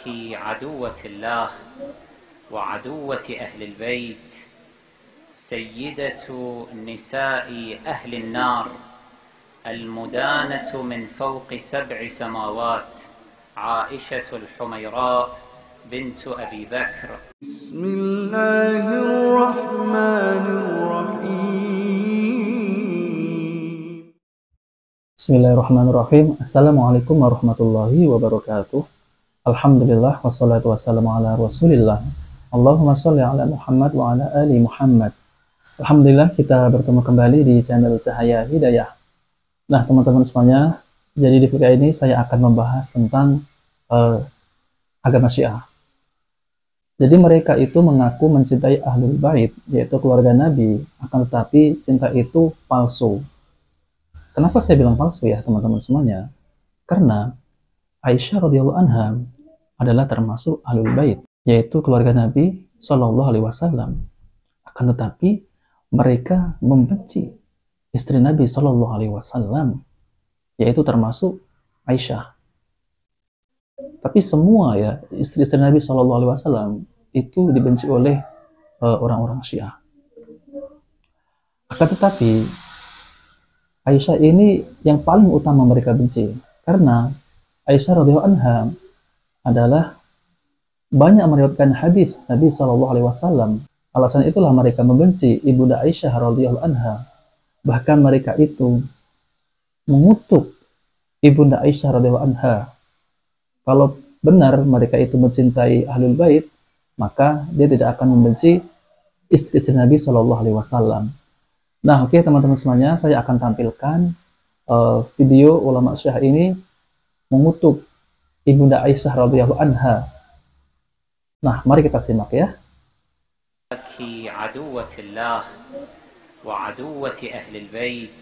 عدوة الله وعدوة أهل البيت سيدة نساء أهل النار المدانة من فوق 7 سماوات عائشة الحميراء بنت أبي بكر. بسم الله الرحمن الرحيم. Bismillahirrahmanirrahim. Assalamualaikum warahmatullahi wabarakatuh. Alhamdulillah wassalatu wassalamu ala rasulillah. Allahumma sholli ala Muhammad wa ala ali Muhammad. Alhamdulillah kita bertemu kembali di channel Cahaya Hidayah. Nah teman-teman semuanya, jadi di video ini saya akan membahas tentang agama Syiah. Jadi mereka itu mengaku mencintai Ahlul Bait, yaitu keluarga Nabi, akan tetapi cinta itu palsu. Kenapa saya bilang palsu ya teman-teman semuanya? Karena Aisyah radhiyallahu anha adalah termasuk Ahlul Bait, yaitu keluarga Nabi Shallallahu Alaihi Wasallam. Akan tetapi mereka membenci istri Nabi Shallallahu Alaihi Wasallam, yaitu termasuk Aisyah. Tapi semua ya istri-istri Nabi Shallallahu Alaihi Wasallam itu dibenci oleh orang-orang Syiah. Akan tetapi Aisyah ini yang paling utama mereka benci, karena Aisyah radhiyallahu anha adalah banyak meriwayatkan hadis Nabi Shallallahu Alaihi Wasallam. Alasan itulah mereka membenci ibunda Aisyah radhiyallahu anha. Bahkan mereka itu mengutuk ibunda Aisyah radhiyallahu anha. Kalau benar mereka itu mencintai Ahlul Bait, maka dia tidak akan membenci istri Nabi Shallallahu Alaihi Wasallam. Nah, oke teman-teman semuanya, saya akan tampilkan video ulama Syiah ini mengutuk ibunda Aisyah radhiyallahu anha. Nah, mari kita simak ya. عدوة الله وعدوة أهل البيت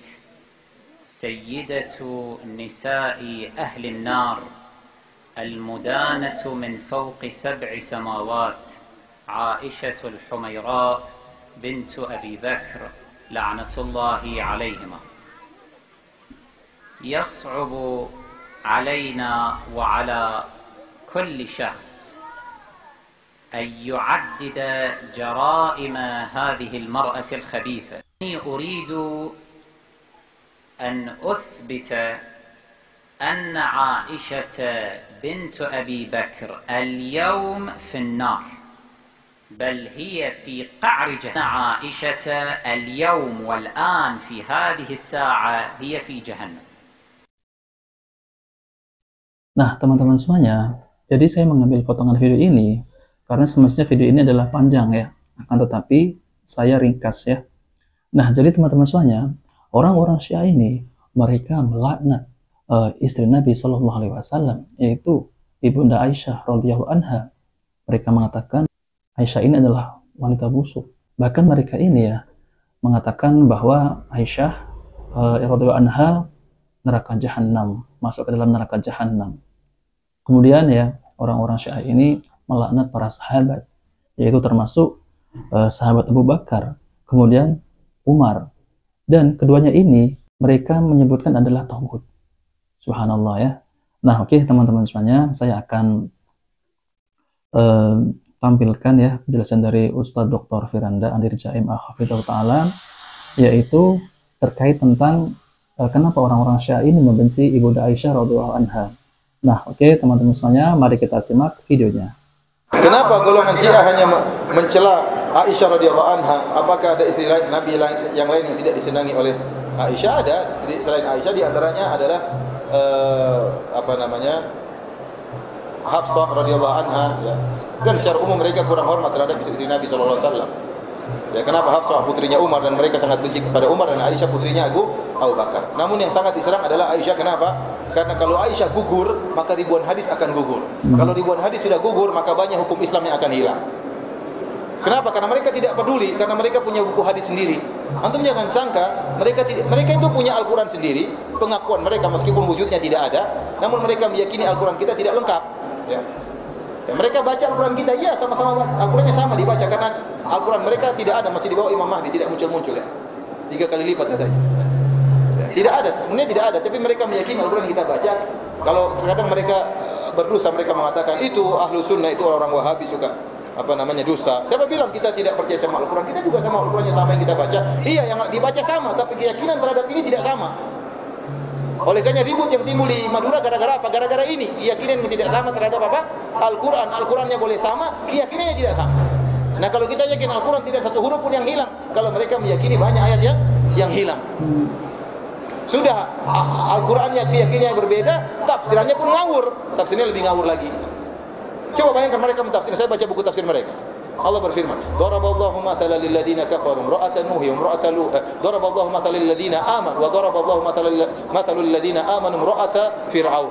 سيدة نساء أهل النار المدانة من فوق 7 سماوات عائشة الحميراء بنت أبي بكر لعنة الله عليهما. يصعب علينا وعلى كل شخص أن يعدد جرائم هذه المرأة الخبيثة. أريد أن أثبت أن عائشة بنت أبي بكر اليوم في النار، بل هي في قعر جهنم. عائشة اليوم والآن في هذه الساعة هي في جهنم. Nah teman-teman semuanya, jadi saya mengambil potongan video ini karena semestinya video ini adalah panjang ya, akan tetapi saya ringkas ya. Nah jadi teman-teman semuanya, orang-orang Syiah ini mereka melaknat istri Nabi Shallallahu Alaihi Wasallam, yaitu ibunda Aisyah radhiyallahu anha. Mereka mengatakan Aisyah ini adalah wanita busuk. Bahkan mereka ini ya mengatakan bahwa Aisyah radhiyallahu anha neraka jahanam, masuk ke dalam neraka jahanam. Kemudian ya orang-orang Syiah ini melaknat para sahabat, yaitu termasuk sahabat Abu Bakar, kemudian Umar, dan keduanya ini mereka menyebutkan adalah tauhid. Subhanallah ya. Nah oke teman-teman semuanya, saya akan tampilkan ya penjelasan dari Ustadz Dr. Firanda Andir Jaim Hafidhahullah Ta'ala, yaitu terkait tentang kenapa orang-orang Syiah ini membenci ibunda Aisyah radhiyallahu anha. Nah oke teman-teman semuanya, mari kita simak videonya. Kenapa golongan Syiah hanya mencela Aisyah radhiyallahu anha? Apakah ada istri lain, Nabi yang lain yang tidak disenangi oleh Aisyah? Ada. Selain Aisyah, di antaranya adalah Hafsah radhiyallahu anha. Ya. Dan secara umum mereka kurang hormat terhadap istri Nabi sallallahu alaihi wasallam. Ya, kenapa Hafsah putrinya Umar dan mereka sangat benci kepada Umar, dan Aisyah putrinya Abu Bakar. Namun yang sangat diserang adalah Aisyah. Kenapa? Karena kalau Aisyah gugur, maka ribuan hadis akan gugur. Kalau ribuan hadis sudah gugur, maka banyak hukum Islam yang akan hilang. Kenapa? Karena mereka tidak peduli, karena mereka punya buku hadis sendiri. Antum jangan sangka mereka itu punya Al-Quran sendiri, pengakuan mereka meskipun wujudnya tidak ada, namun mereka meyakini Al-Quran kita tidak lengkap. Ya. Ya, mereka baca Al-Quran kita, ya sama-sama Al-Qurannya sama dibaca, karena Al-Quran mereka tidak ada, masih di bawah Imam Mahdi, tidak muncul-muncul ya. 3 kali lipat katanya. Ya, tidak ada, sebenarnya tidak ada, tapi mereka meyakini Al-Quran kita baca. Kalau kadang mereka berdosa mereka mengatakan itu ahlu sunnah, itu orang-orang Wahabi suka dusta. Siapa bilang kita tidak percaya sama Al-Quran? Kita juga sama Al-Qurannya sama yang kita baca. Iya, yang dibaca sama, tapi keyakinan terhadap ini tidak sama. Oleh karena ribut yang timbul di Madura gara-gara apa? Gara-gara ini, keyakinan yang tidak sama terhadap apa? Al-Quran. Al-Qurannya boleh sama, keyakinannya tidak sama. Nah, kalau kita yakin Al-Quran tidak satu huruf pun yang hilang, kalau mereka meyakini banyak ayat yang hilang. Sudah Al-Qurannya keyakinannya berbeda, tafsirannya pun ngawur. Tafsirnya lebih ngawur lagi. Coba bayangkan mereka mentafsir. Saya baca buku tafsir mereka. Allah berfirman, "Daraballahu mathalan lil ladzina kafaru imra'atan Nuh wa imra'atan Lut." Daraballahu mathalan lil ladzina amanu wa daraballahu mathalan lil ladzina amanu imra'ata Fir'aun.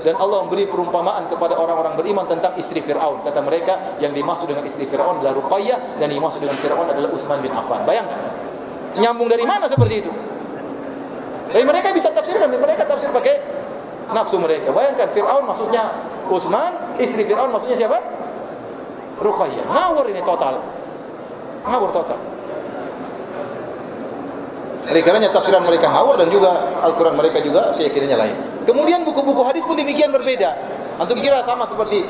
Dan Allah memberi perumpamaan kepada orang-orang beriman tentang istri Fir'aun. Kata mereka, yang dimaksud dengan istri Fir'aun adalah Ruqayyah, dan yang dimaksud dengan Fir'aun adalah Utsman bin Affan. Bayangkan. Nyambung dari mana seperti itu? Tapi mereka bisa tafsirkan, mereka tafsir pakai nafsu mereka. Bayangkan, Fir'aun maksudnya Utsman, istri Fir'aun maksudnya siapa? Ruqayyah. Ngawur ini total. Ngawur total. Oleh karenanya tafsiran mereka ngawur, dan juga Al-Quran mereka juga keyakinannya lain. Kemudian buku-buku hadis pun demikian berbeda. Antum kira sama seperti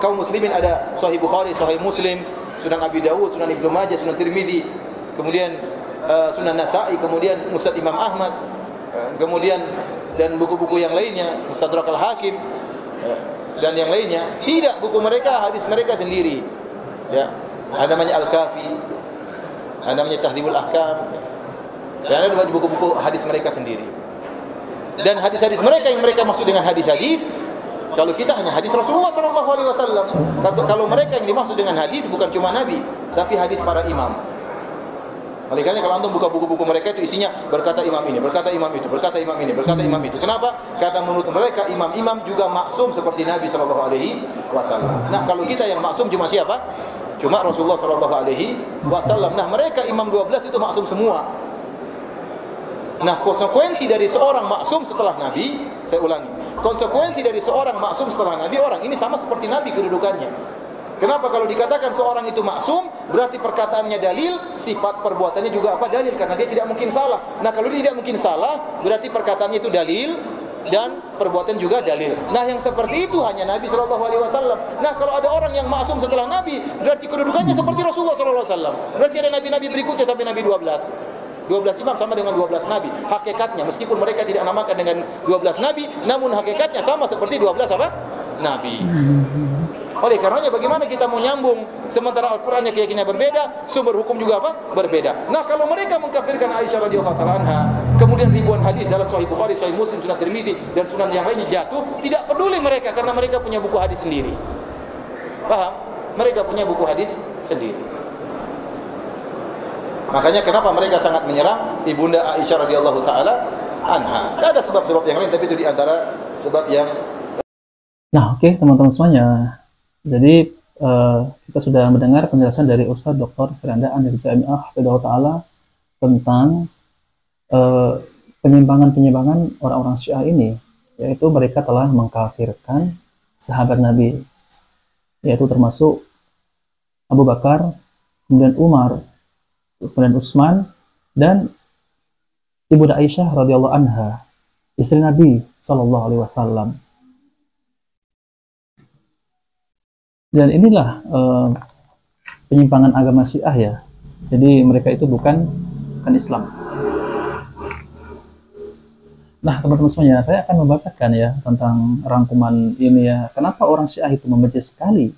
kaum muslimin ada Sahih Bukhari, Sahih Muslim, Sunan Abi Dawud, Sunan Ibnu Majah, Sunan Tirmidzi, kemudian Sunan Nasa'i, kemudian Musnad Imam Ahmad, kemudian dan buku-buku yang lainnya, Mustadrak Al-Hakim, dan yang lainnya. Tidak, buku mereka, hadis mereka sendiri. Ya, ada namanya Al-Kafi, ada namanya Tahdhibul Ahkam, dan ada buku-buku hadis mereka sendiri. Dan hadis-hadis mereka yang mereka maksud dengan hadis-hadis, kalau kita hanya hadis Rasulullah SAW. Kalau mereka yang dimaksud dengan hadis bukan cuma Nabi, tapi hadis para imam. Oleh karena kalau antum buka buku-buku mereka itu isinya berkata imam ini, berkata imam itu, berkata imam ini, berkata imam itu. Kenapa? Karena menurut mereka imam-imam juga maksum seperti Nabi SAW. Nah, kalau kita yang maksum cuma siapa? Cuma Rasulullah SAW. Nah, mereka imam 12 itu maksum semua. Nah, konsekuensi dari seorang maksum setelah Nabi, saya ulangi, konsekuensi dari seorang maksum setelah Nabi, orang ini sama seperti Nabi kedudukannya. Kenapa? Kalau dikatakan seorang itu maksum, berarti perkataannya dalil, sifat perbuatannya juga apa? Dalil, karena dia tidak mungkin salah. Nah, kalau dia tidak mungkin salah, berarti perkataannya itu dalil, dan perbuatan juga dalil. Nah, yang seperti itu hanya Nabi SAW. Nah, kalau ada orang yang maksum setelah Nabi, berarti kedudukannya seperti Rasulullah SAW. Berarti ada nabi-nabi berikutnya sampai Nabi 12. 12 imam sama dengan 12 nabi. Hakikatnya, meskipun mereka tidak namakan dengan 12 nabi, namun hakikatnya sama seperti 12 apa? Nabi. Oleh karenanya bagaimana kita mau nyambung sementara Al-Qur'annya keyakinannya berbeda, sumber hukum juga apa? Berbeda. Nah, kalau mereka mengkafirkan Aisyah radhiyallahu anha, kemudian ribuan hadis dalam Sahih Bukhari, Sahih Muslim, Sunan Tirmidzi dan sunan yang lainnya jatuh, tidak peduli mereka karena mereka punya buku hadis sendiri. Paham? Mereka punya buku hadis sendiri. Makanya kenapa mereka sangat menyerang ibunda Aisyah radhiyallahu taala anha. Ada sebab-sebab yang lain, tapi itu di antara sebab yang. Nah, oke, teman-teman semuanya. Jadi kita sudah mendengar penjelasan dari Ustaz Dr. Firanda Anir Jami'ah Hafidhahullah taala tentang penyimpangan-penyimpangan orang-orang Syiah ini, yaitu mereka telah mengkafirkan sahabat Nabi, yaitu termasuk Abu Bakar, kemudian Umar, kemudian Utsman, dan ibunda Aisyah radhiyallahu anha, istri Nabi sallallahu alaihi wasallam. Dan inilah penyimpangan agama Syiah ya. Jadi mereka itu bukan Islam. Nah, teman-teman semuanya, saya akan membahasakan ya tentang rangkuman ini ya. Kenapa orang Syiah itu membenci sekali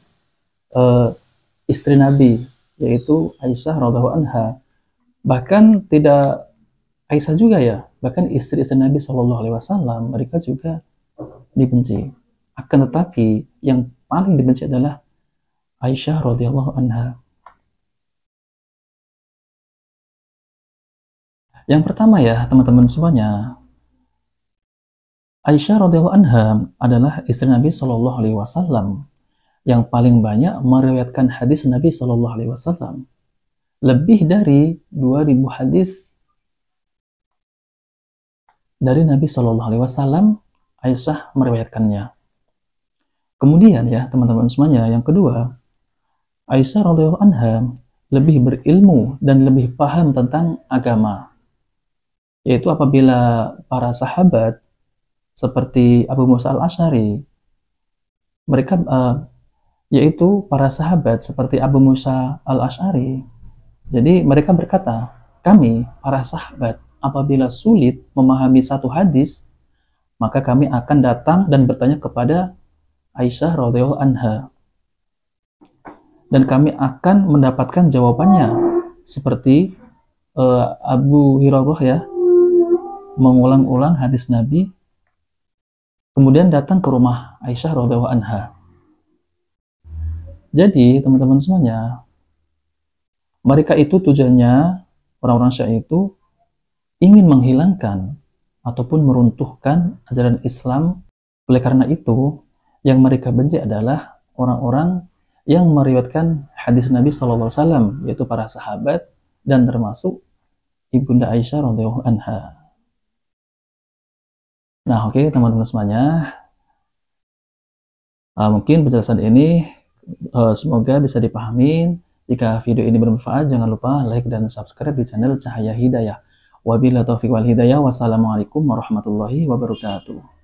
istri Nabi, yaitu Aisyah radhiyallahu anha. Bahkan tidak Aisyah juga ya, bahkan istri-istri Nabi Shallallahu alaihi wasallam mereka juga dibenci. Akan tetapi yang paling dibenci adalah Aisyah radhiyallahu anha. Yang pertama ya, teman-teman semuanya, Aisyah radhiyallahu anha adalah istri Nabi Shallallahu alaihi wasallam yang paling banyak meriwayatkan hadis Nabi Shallallahu alaihi wasallam. Lebih dari 2000 hadis dari Nabi Shallallahu alaihi wasallam Aisyah meriwayatkannya. Kemudian ya, teman-teman semuanya, yang kedua, Aisyah radhiyallahu anha lebih berilmu dan lebih paham tentang agama. Yaitu apabila para sahabat seperti Abu Musa al-Asy'ari, mereka yaitu para sahabat seperti Abu Musa al-Asy'ari. Jadi mereka berkata, kami para sahabat apabila sulit memahami satu hadis, maka kami akan datang dan bertanya kepada Aisyah radhiyallahu anha, dan kami akan mendapatkan jawabannya, seperti Abu Hurairah ya, mengulang-ulang hadis Nabi, kemudian datang ke rumah Aisyah radhiyallahu anha. Jadi teman-teman semuanya, mereka itu tujuannya, orang-orang Syiah itu ingin menghilangkan ataupun meruntuhkan ajaran Islam. Oleh karena itu, yang mereka benci adalah orang-orang yang meriwayatkan hadis Nabi SAW, yaitu para sahabat dan termasuk Ibunda Aisyah radhiyallahu anha. Nah, oke teman-teman semuanya, mungkin penjelasan ini semoga bisa dipahami. Jika video ini bermanfaat, jangan lupa like dan subscribe di channel Cahaya Hidayah. Wabillahi taufiq wal hidayah. Wassalamualaikum warahmatullahi wabarakatuh.